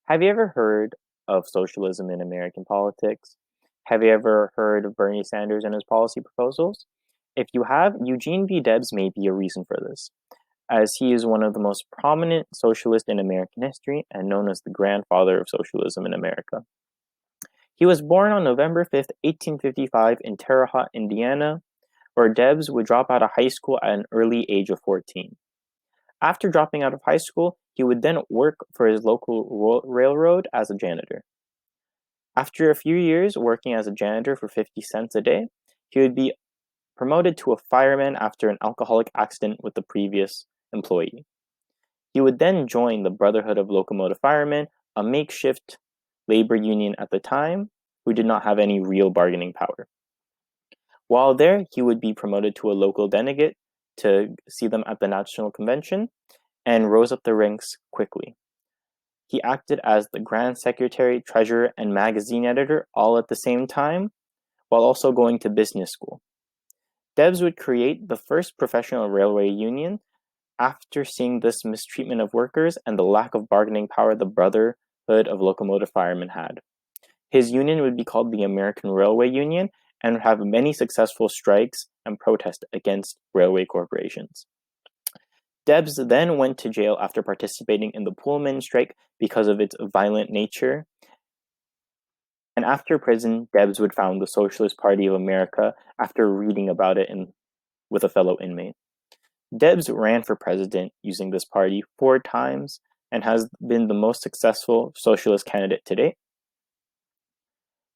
Have you ever heard of socialism in American politics? Have you ever heard of Bernie Sanders and his policy proposals? If you have, Eugene V. Debs may be a reason for this, as he is one of the most prominent socialists in American history and known as the grandfather of socialism in America. He was born on November 5th, 1855 in Terre Haute, Indiana, where Debs would drop out of high school at an early age of 14. After dropping out of high school, he would then work for his local railroad as a janitor. After a few years working as a janitor for 50 cents a day, he would be promoted to a fireman after an alcoholic accident with the previous employee. He would then join the Brotherhood of Locomotive Firemen, a makeshift labor union at the time, who did not have any real bargaining power. While there, he would be promoted to a local delegate to see them at the National Convention and rose up the ranks quickly. He acted as the Grand Secretary, Treasurer, and magazine editor all at the same time, while also going to business school. Debs would create the first professional railway union after seeing this mistreatment of workers and the lack of bargaining power the Brotherhood of Locomotive Firemen had. His union would be called the American Railway Union and would have many successful strikes and protests against railway corporations. Debs then went to jail after participating in the Pullman strike because of its violent nature. And after prison, Debs would found the Socialist Party of America after reading about it with a fellow inmate. Debs ran for president using this party 4 times and has been the most successful socialist candidate to date.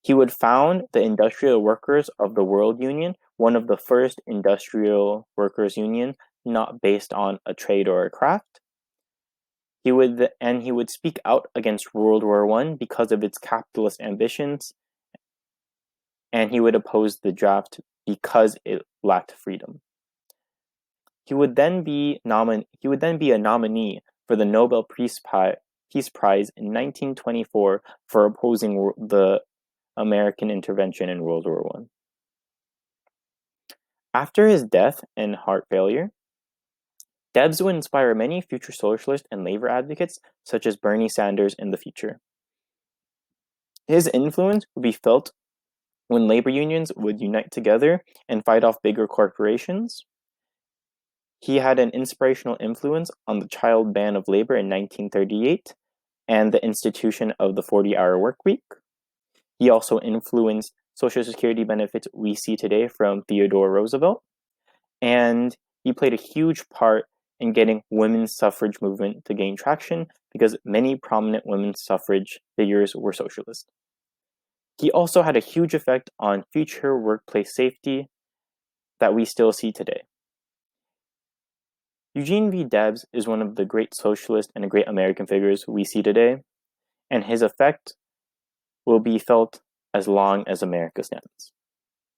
He would found the Industrial Workers of the World Union, one of the first industrial workers' union not based on a trade or a craft. He would speak out against World War I because of its capitalist ambitions, and he would oppose the draft because it lacked freedom. He would then be a nominee for the Nobel Peace Prize in 1924 for opposing the American intervention in World War I. After his death and heart failure, Debs would inspire many future socialist and labor advocates, such as Bernie Sanders, in the future. His influence would be felt when labor unions would unite together and fight off bigger corporations. He had an inspirational influence on the child ban of labor in 1938 and the institution of the 40-hour work week. He also influenced Social Security benefits we see today from Theodore Roosevelt, and he played a huge part in getting women's suffrage movement to gain traction because many prominent women's suffrage figures were socialist. He also had a huge effect on future workplace safety that we still see today. Eugene V. Debs is one of the great socialist and great American figures we see today, and his effect will be felt as long as America stands.